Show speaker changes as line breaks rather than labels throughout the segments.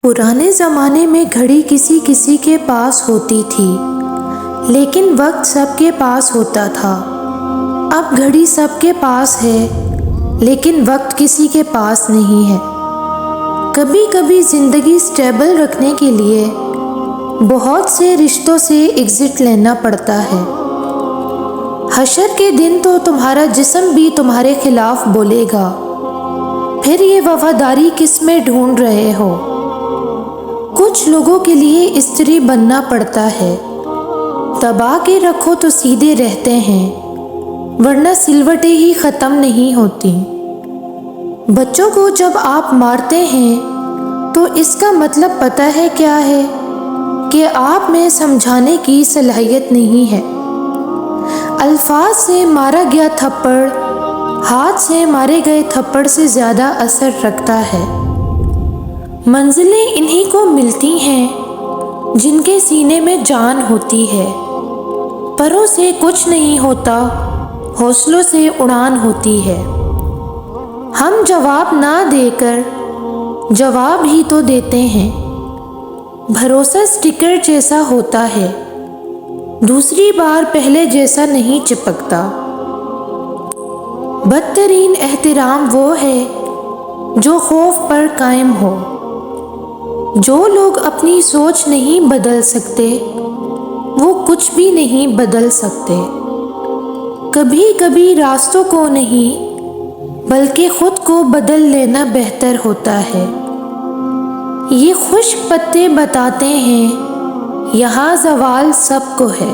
پرانے زمانے میں گھڑی کسی کسی کے پاس ہوتی تھی، لیکن وقت سب کے پاس ہوتا تھا۔ اب گھڑی سب کے پاس ہے، لیکن وقت کسی کے پاس نہیں ہے۔ کبھی کبھی زندگی سٹیبل رکھنے کے لیے بہت سے رشتوں سے ایگزٹ لینا پڑتا ہے۔ حشر کے دن تو تمہارا جسم بھی تمہارے خلاف بولے گا، پھر یہ وفاداری کس میں ڈھونڈ رہے ہو؟ کچھ لوگوں کے لیے استری بننا پڑتا ہے، دبا کے رکھو تو سیدھے رہتے ہیں، ورنہ سلوٹیں ہی ختم نہیں ہوتی۔ بچوں کو جب آپ مارتے ہیں تو اس کا مطلب پتہ ہے کیا ہے؟ کہ آپ میں سمجھانے کی صلاحیت نہیں ہے۔ الفاظ سے مارا گیا تھپڑ ہاتھ سے مارے گئے تھپڑ سے زیادہ اثر رکھتا ہے۔ منزلیں انہی کو ملتی ہیں جن کے سینے میں جان ہوتی ہے۔ پروں سے کچھ نہیں ہوتا، حوصلوں سے اڑان ہوتی ہے۔ ہم جواب نہ دے کر جواب ہی تو دیتے ہیں۔ بھروسہ سٹیکر جیسا ہوتا ہے، دوسری بار پہلے جیسا نہیں چپکتا۔ بدترین احترام وہ ہے جو خوف پر قائم ہو۔ جو لوگ اپنی سوچ نہیں بدل سکتے وہ کچھ بھی نہیں بدل سکتے۔ کبھی کبھی راستوں کو نہیں بلکہ خود کو بدل لینا بہتر ہوتا ہے۔ یہ خشک پتے بتاتے ہیں یہاں زوال سب کو ہے۔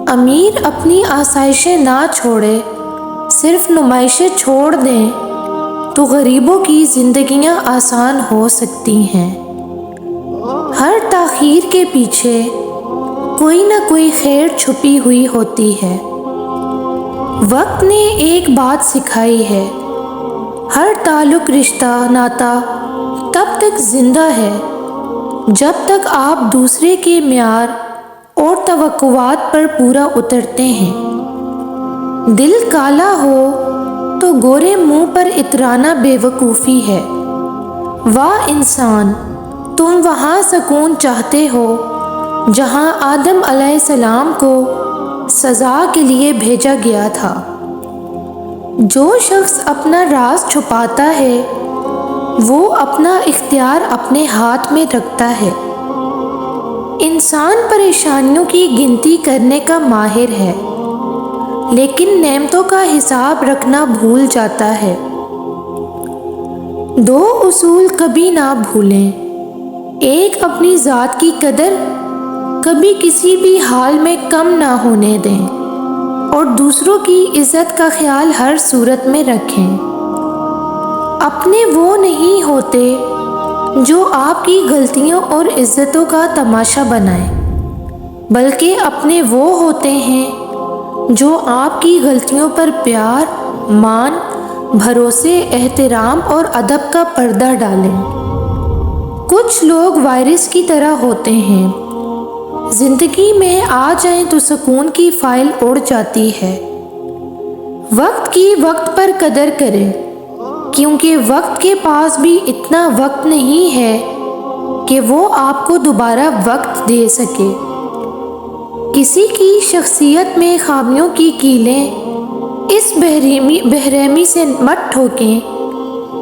امیر اپنی آسائشیں نہ چھوڑے، صرف نمائشیں چھوڑ دیں تو غریبوں کی زندگیاں آسان ہو سکتی ہیں۔ ہر تاخیر کے پیچھے کوئی نہ کوئی خیر چھپی ہوئی ہوتی ہے۔ وقت نے ایک بات سکھائی ہے، ہر تعلق رشتہ ناتا تب تک زندہ ہے جب تک آپ دوسرے کے معیار اور توقعات پر پورا اترتے ہیں۔ دل کالا ہو تو گورے منہ پر اترانا بے وقوفی ہے۔ واہ انسان، تم وہاں سکون چاہتے ہو جہاں آدم علیہ السلام کو سزا کے لیے بھیجا گیا تھا۔ جو شخص اپنا راز چھپاتا ہے وہ اپنا اختیار اپنے ہاتھ میں رکھتا ہے۔ انسان پریشانیوں کی گنتی کرنے کا ماہر ہے، لیکن نعمتوں کا حساب رکھنا بھول جاتا ہے۔ دو اصول کبھی نہ بھولیں، ایک اپنی ذات کی قدر کبھی کسی بھی حال میں کم نہ ہونے دیں، اور دوسروں کی عزت کا خیال ہر صورت میں رکھیں۔ اپنے وہ نہیں ہوتے جو آپ کی غلطیوں اور عزتوں کا تماشا بنائیں، بلکہ اپنے وہ ہوتے ہیں جو آپ کی غلطیوں پر پیار، مان، بھروسے، احترام اور ادب کا پردہ ڈالیں۔ کچھ لوگ وائرس کی طرح ہوتے ہیں، زندگی میں آ جائیں تو سکون کی فائل اڑ جاتی ہے۔ وقت کی وقت پر قدر کریں، کیونکہ وقت کے پاس بھی اتنا وقت نہیں ہے کہ وہ آپ کو دوبارہ وقت دے سکے۔ کسی کی شخصیت میں خامیوں کی کیلیں اس بہرحمی سے مت ٹھوکیں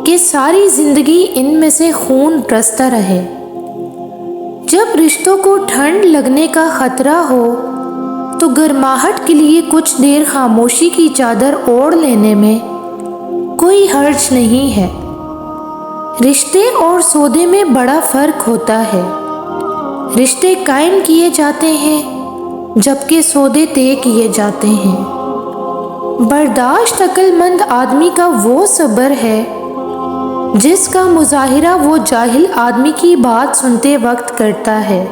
کہ ساری زندگی ان میں سے خون رستا رہے۔ جب رشتوں کو ٹھنڈ لگنے کا خطرہ ہو تو گرماہٹ کے لیے کچھ دیر خاموشی کی چادر اوڑھ لینے میں کوئی حرج نہیں ہے۔ رشتے اور سودے میں بڑا فرق ہوتا ہے۔ رشتے قائم کیے جاتے ہیں جبکہ سودے طے کیے جاتے ہیں۔ برداشت عقل مند آدمی کا وہ صبر ہے جس کا مظاہرہ وہ جاہل آدمی کی بات سنتے وقت کرتا ہے۔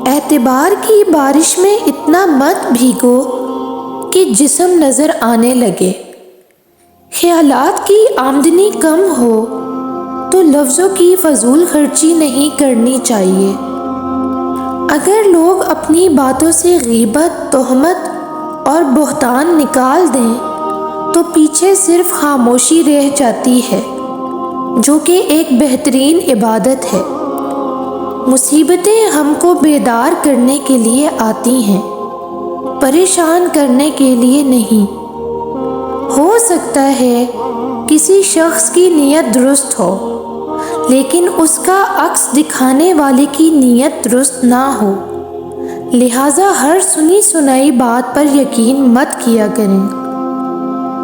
اعتبار کی بارش میں اتنا مت بھیگو کہ جسم نظر آنے لگے۔ خیالات کی آمدنی کم ہو تو لفظوں کی فضول خرچی نہیں کرنی چاہیے۔ اگر لوگ اپنی باتوں سے غیبت، تہمت اور بہتان نکال دیں تو پیچھے صرف خاموشی رہ جاتی ہے۔ جو کہ ایک بہترین عبادت ہے۔ مصیبتیں ہم کو بیدار کرنے کے لیے آتی ہیں، پریشان کرنے کے لیے نہیں۔ ہو سکتا ہے کسی شخص کی نیت درست ہو، لیکن اس کا عکس دکھانے والے کی نیت درست نہ ہو، لہٰذا ہر سنی سنائی بات پر یقین مت کیا کریں۔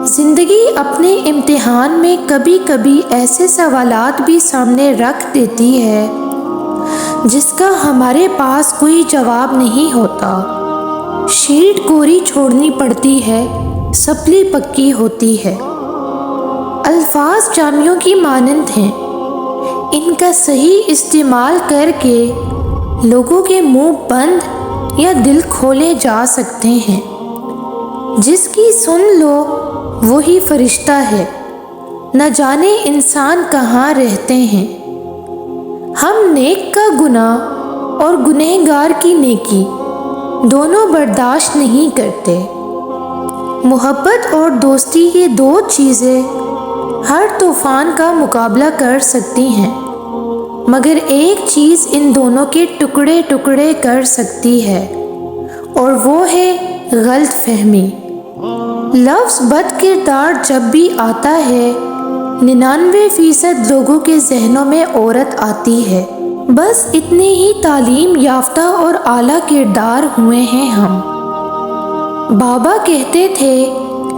زندگی اپنے امتحان میں کبھی کبھی ایسے سوالات بھی سامنے رکھ دیتی ہے جس کا ہمارے پاس کوئی جواب نہیں ہوتا۔ شیٹ کوری چھوڑنی پڑتی ہے، سپلی پکی ہوتی ہے۔ الفاظ جامیوں کی مانند ہیں، ان کا صحیح استعمال کر کے لوگوں کے منہ بند یا دل کھولے جا سکتے ہیں۔ جس کی سن لو وہی فرشتہ ہے، نہ جانے انسان کہاں رہتے ہیں۔ ہم نیک کا گناہ اور گنہگار کی نیکی دونوں برداشت نہیں کرتے۔ محبت اور دوستی یہ دو چیزیں ہر طوفان کا مقابلہ کر سکتی ہیں، مگر ایک چیز ان دونوں کے ٹکڑے ٹکڑے کر سکتی ہے، اور وہ ہے غلط فہمی۔ لفظ بد کردار جب بھی آتا ہے 99% لوگوں کے ذہنوں میں عورت آتی ہے۔ بس اتنے ہی تعلیم یافتہ اور اعلیٰ کردار ہوئے ہیں ہم۔ بابا کہتے تھے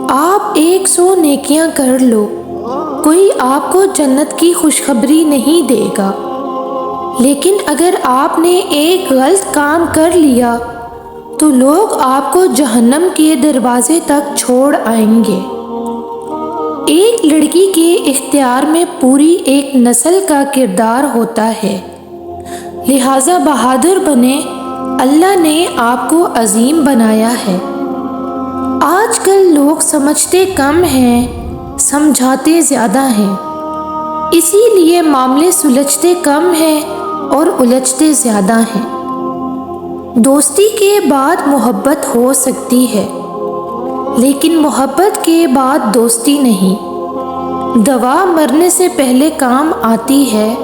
آپ 100 نیکیاں کر لو، کوئی آپ کو جنت کی خوشخبری نہیں دے گا، لیکن اگر آپ نے ایک غلط کام کر لیا تو لوگ آپ کو جہنم کے دروازے تک چھوڑ آئیں گے۔ ایک لڑکی کے اختیار میں پوری ایک نسل کا کردار ہوتا ہے، لہٰذا بہادر بنیں، اللہ نے آپ کو عظیم بنایا ہے۔ آج کل لوگ سمجھتے کم ہیں، سمجھاتے زیادہ ہیں، اسی لیے معاملے سلجھتے کم ہیں اور الجھتے زیادہ ہیں۔ دوستی کے بعد محبت ہو سکتی ہے، لیکن محبت کے بعد دوستی نہیں۔ دوا مرنے سے پہلے کام آتی ہے،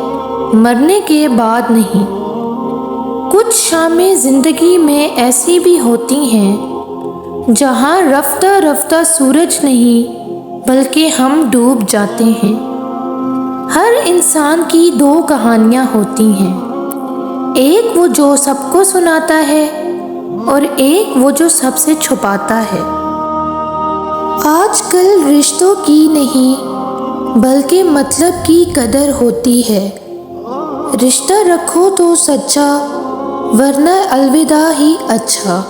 مرنے کے بعد نہیں۔ کچھ شامیں زندگی میں ایسی بھی ہوتی ہیں جہاں رفتہ رفتہ سورج نہیں بلکہ ہم ڈوب جاتے ہیں۔ ہر انسان کی دو کہانیاں ہوتی ہیں، ایک وہ جو سب کو سناتا ہے اور ایک وہ جو سب سے چھپاتا ہے۔ آج کل رشتوں کی نہیں بلکہ مطلب کی قدر ہوتی ہے۔ رشتہ رکھو تو سچا، ورنہ الوداع ہی اچھا۔